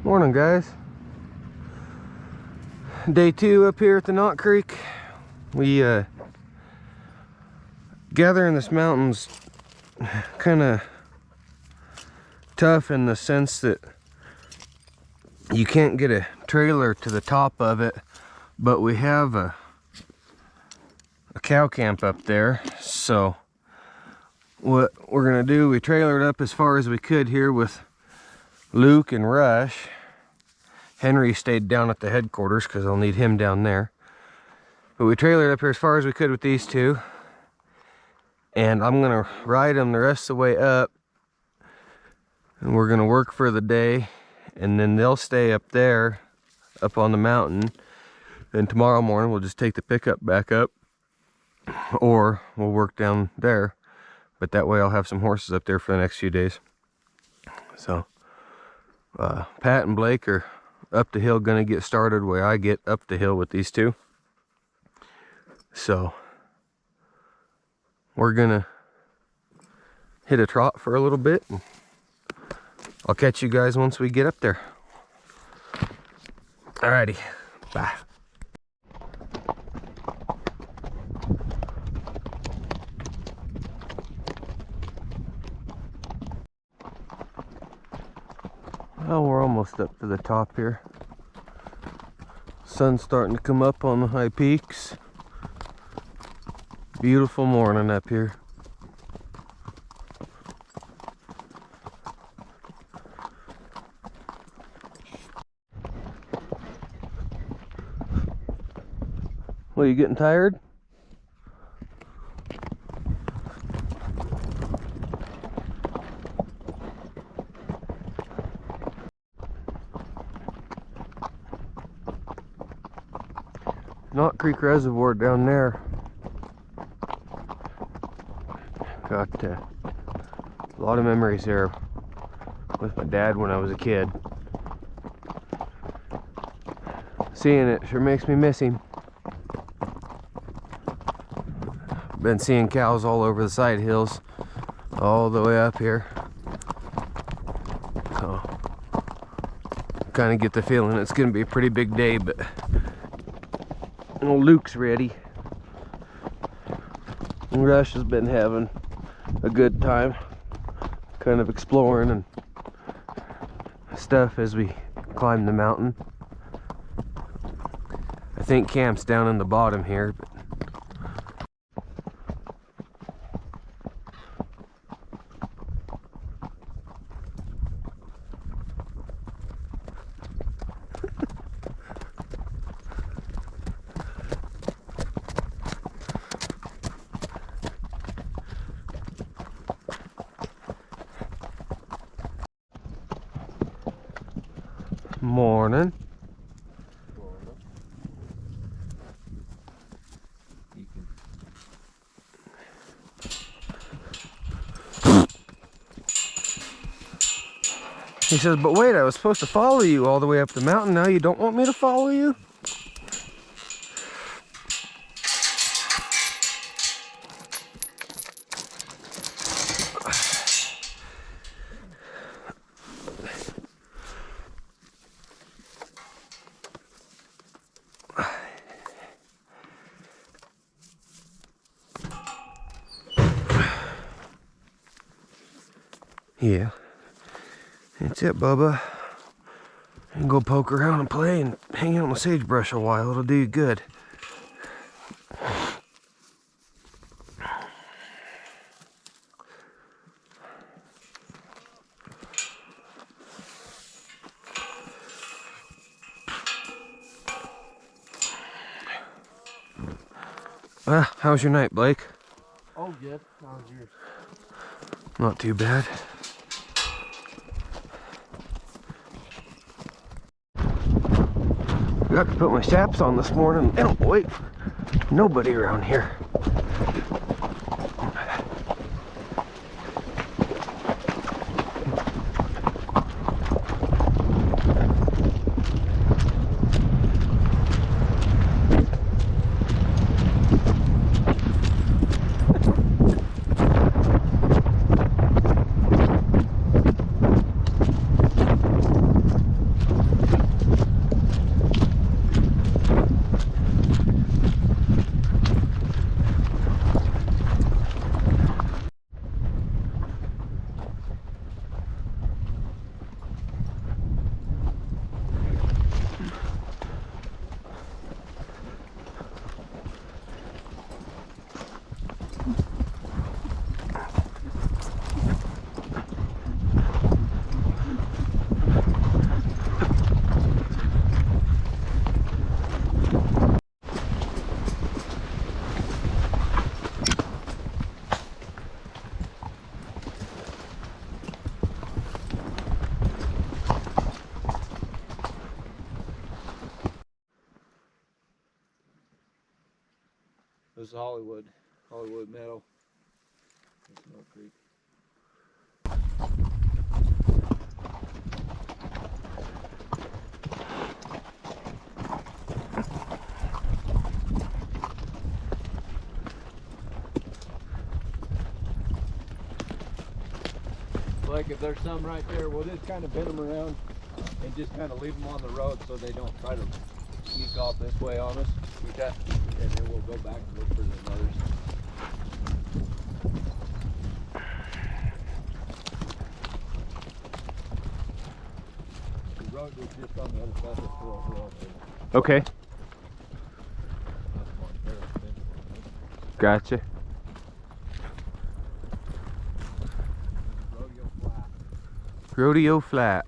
Morning, guys. Day 2 up here at the Knott Creek. We gathering this mountain's kind of tough in the sense that you can't get a trailer to the top of it, but we have a cow camp up there. So what we're gonna do, we trailered up as far as we could here with Luke and Rush. Henry stayed down at the headquarters because I'll need him down there. But we trailered up here as far as we could with these two. And I'm gonna ride them the rest of the way up. And we're gonna work for the day. And then they'll stay up there, up on the mountain. And tomorrow morning we'll just take the pickup back up. Or we'll work down there. But that way I'll have some horses up there for the next few days. So Pat and Blake are up the hill gonna get started where I get up the hill with these two. So we're gonna hit a trot for a little bit. I'll catch you guys once we get up there. Alrighty, bye. Well, we're almost up to the top here. Sun's starting to come up on the high peaks. Beautiful morning up here. What, are you getting tired? Knott Creek Reservoir down there. Got a lot of memories there with my dad when I was a kid. Seeing it sure makes me miss him. Been seeing cows all over the side hills, all the way up here. So, kind of get the feeling it's gonna be a pretty big day, but old Luke's ready. And Rush has been having a good time, kind of exploring and stuff as we climb the mountain. I think camp's down in the bottom here, but morning. He says, but wait, I was supposed to follow you all the way up the mountain. Now you don't want me to follow you? Yeah, that's it, Bubba. You can go poke around and play and hang out in the sagebrush a while. It'll do you good. How's your night, Blake? Oh, good. How's yours? Not too bad. Got to put my chaps on this morning. I don't wait for nobody around here. is Hollywood Meadow. That's Knott Creek. Like if there's some right there, we'll just kind of bend them around and just kind of leave them on the road so they don't try to sneak off this way on us. Okay. And then we'll go back and look for the others. The road is just on the other side of the road. Okay. Gotcha. Rodeo Flat.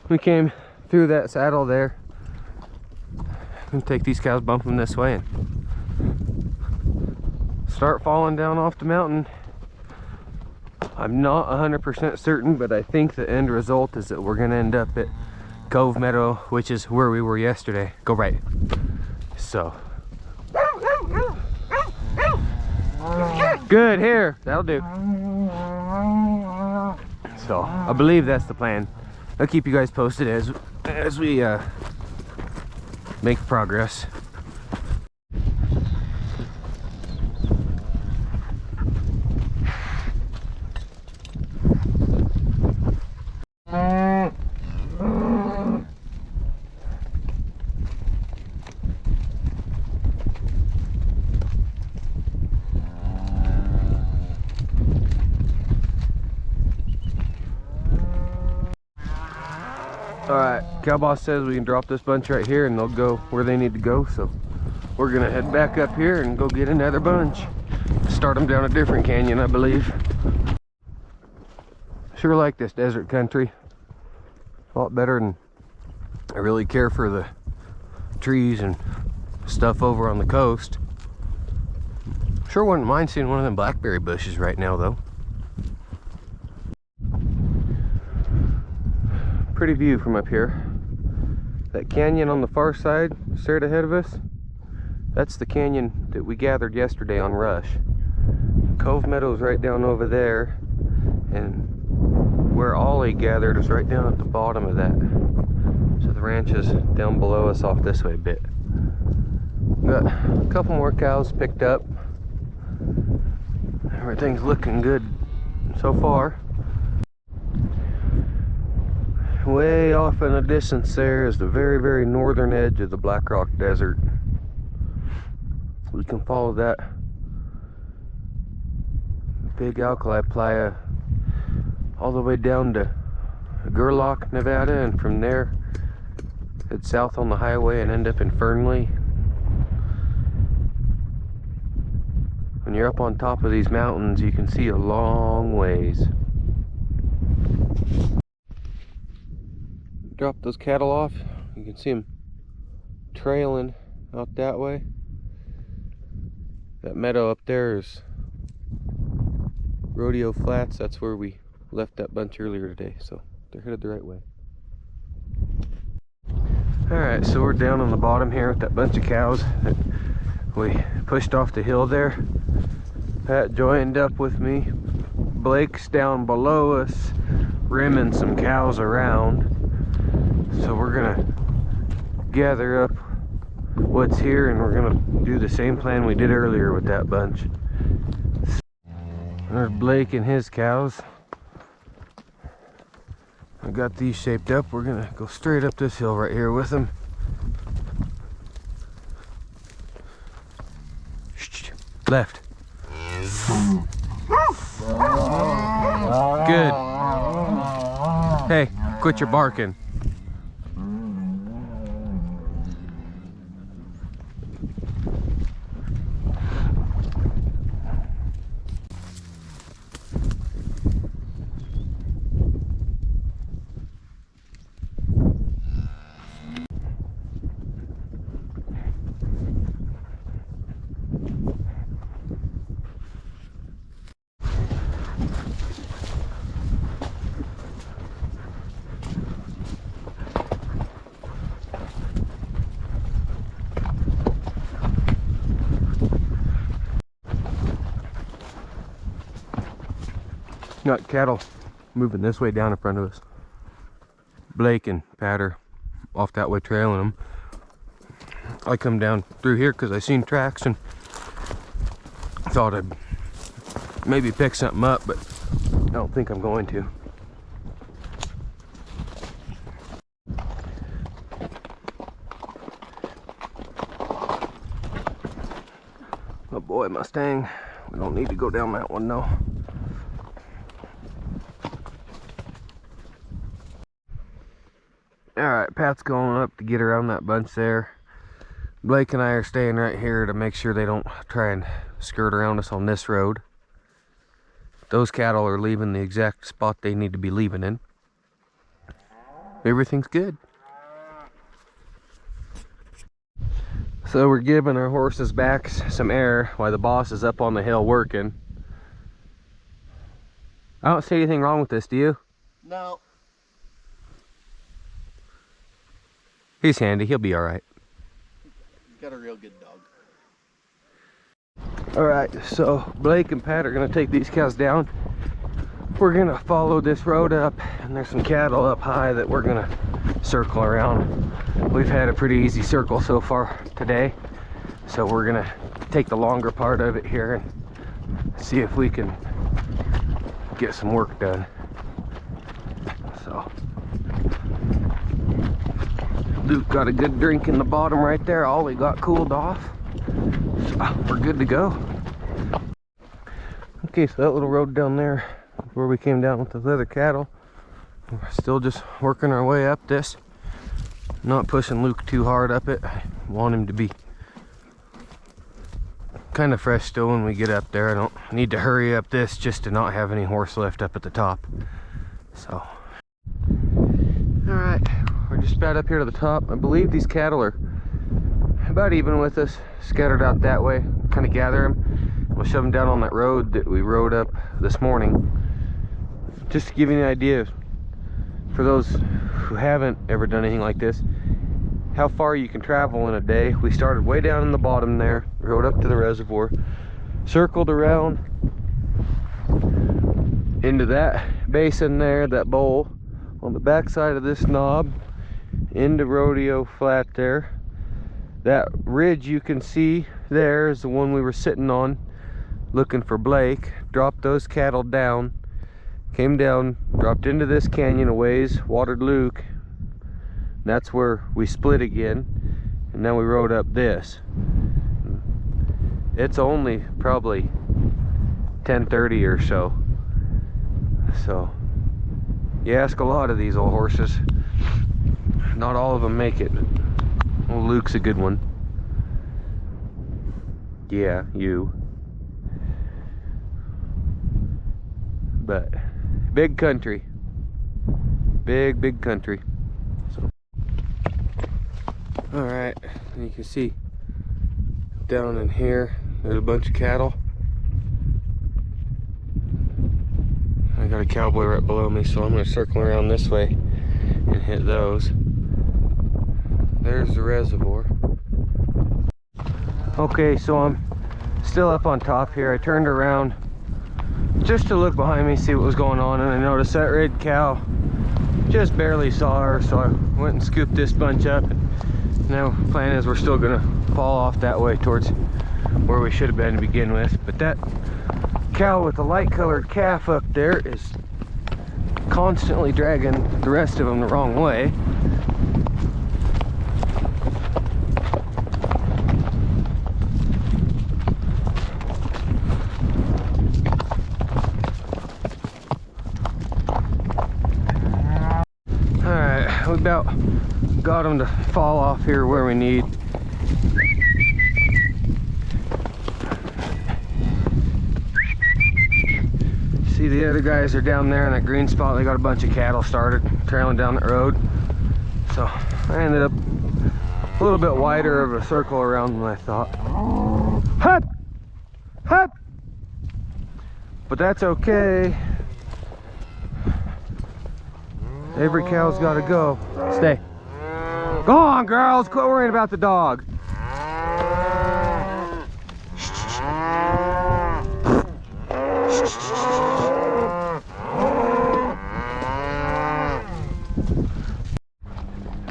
We came through that saddle there. And take these cows, bump them this way, and start falling down off the mountain. I'm not 100% certain, but I think the end result is that we're gonna end up at Cove Meadow, which is where we were yesterday. Go right. So. Good, here, that'll do. So, I believe that's the plan. I'll keep you guys posted as we make progress. Alright, Cow Boss says we can drop this bunch right here and they'll go where they need to go, so we're gonna head back up here and go get another bunch. Start them down a different canyon, I believe. Sure like this desert country. A lot better than I really care for the trees and stuff over on the coast. Sure wouldn't mind seeing one of them blackberry bushes right now though. Pretty view from up here. That canyon on the far side, straight ahead of us, that's the canyon that we gathered yesterday on Rush. Cove Meadow's right down over there, and where Ollie gathered is right down at the bottom of that. So the ranch is down below us off this way a bit. Got a couple more cows picked up. Everything's looking good so far. Way off in the distance there is the very, very northern edge of the Black Rock Desert. We can follow that big alkali playa all the way down to Gerlach, Nevada, and from there head south on the highway and end up in Fernley. When you're up on top of these mountains, you can see a long ways. Drop those cattle off. You can see them trailing out that way. That meadow up there is Rodeo Flats. That's where we left that bunch earlier today, so they're headed the right way. Alright, so we're down on the bottom here with that bunch of cows that we pushed off the hill there. Pat joined up with me. Blake's down below us rimming some cows around. So we're gonna gather up what's here and we're gonna do the same plan we did earlier with that bunch. There's Blake and his cows. I got these shaped up. We're gonna go straight up this hill right here with them. Left. Good. Hey, quit your barking. Got cattle moving this way down in front of us. Blake and Pat are off that way trailing them. I come down through here because I seen tracks and thought I'd maybe pick something up, but I don't think I'm going to. Oh boy, Mustang. We don't need to go down that one though. Alright, Pat's going up to get around that bunch there. Blake and I are staying right here to make sure they don't try and skirt around us on this road. Those cattle are leaving the exact spot they need to be leaving in. Everything's good. So we're giving our horses back some air while the boss is up on the hill working. I don't see anything wrong with this, do you? No. He's handy, he'll be alright. He's got a real good dog. Alright, so Blake and Pat are gonna take these cows down. We're gonna follow this road up, and there's some cattle up high that we're gonna circle around. We've had a pretty easy circle so far today, so we're gonna take the longer part of it here and see if we can get some work done. So Luke got a good drink in the bottom right there. Ollie got cooled off, so we're good to go. Okay, so that little road down there where we came down with the other cattle, we're still just working our way up this. Not pushing Luke too hard up it. I want him to be kind of fresh still when we get up there. I don't need to hurry up this just to not have any horse lift up at the top. So alright, we're just about up here to the top. I believe these cattle are about even with us, scattered out that way. Kind of gather them. We'll shove them down on that road that we rode up this morning. Just to give you an idea, for those who haven't ever done anything like this, how far you can travel in a day. We started way down in the bottom there, rode up to the reservoir, circled around into that basin there, that bowl, on the back side of this knob, into Rodeo Flat there. That ridge you can see there is the one we were sitting on looking for Blake. Dropped those cattle down, came down, dropped into this canyon a ways, watered Luke. That's where we split again, and then we rode up this. It's only probably 10:30 or so. So you ask a lot of these old horses, not all of them make it. Well, Luke's a good one. Yeah, you. But big country, big country. So all right, and you can see down in here there's a bunch of cattle. I got a cowboy right below me, so I'm going to circle around this way and hit those. There's the reservoir. Okay, so I'm still up on top here. I turned around just to look behind me, see what was going on, and I noticed that red cow just barely saw her, so I went and scooped this bunch up. And now the plan is we're still gonna fall off that way towards where we should have been to begin with. But that cow with the light colored calf up there is constantly dragging the rest of them the wrong way. We about got them to fall off here where we need. See, the other guys are down there in that green spot. They got a bunch of cattle started trailing down the road. So I ended up a little bit wider of a circle around than I thought. Hup! Hup! But that's okay. Every cow's got to go. Stay. Go on, girls. Quit worrying about the dog.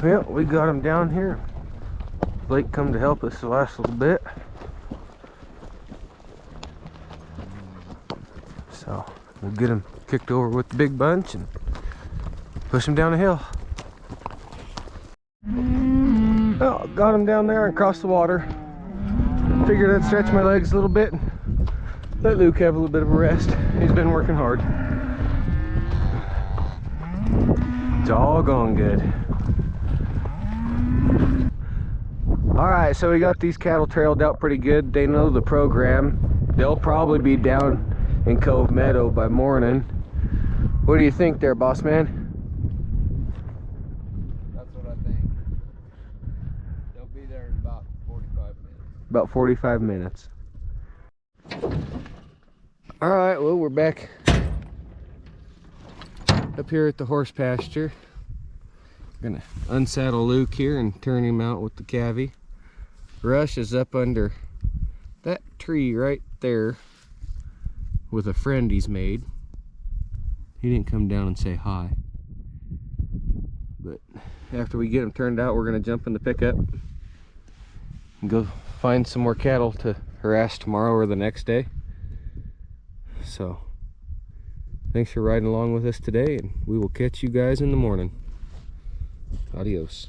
Well, we got him down here. Blake come to help us the last little bit. So we'll get him kicked over with the big bunch and push him down the hill. Well, got him down there and across the water. Figured I'd stretch my legs a little bit and let Luke have a little bit of a rest. He's been working hard. It's all going good. Alright, so we got these cattle trailed out pretty good. They know the program. They'll probably be down in Cove Meadow by morning. What do you think there, boss man? That's what I think. They'll be there in about 45 minutes. About 45 minutes. Alright, well, we're back up here at the horse pasture. We're gonna unsaddle Luke here and turn him out with the cavy. Rush is up under that tree right there with a friend he's made. He didn't come down and say hi. But after we get him turned out, we're gonna jump in the pickup and go find some more cattle to harass tomorrow or the next day. So thanks for riding along with us today, and we will catch you guys in the morning. Adios.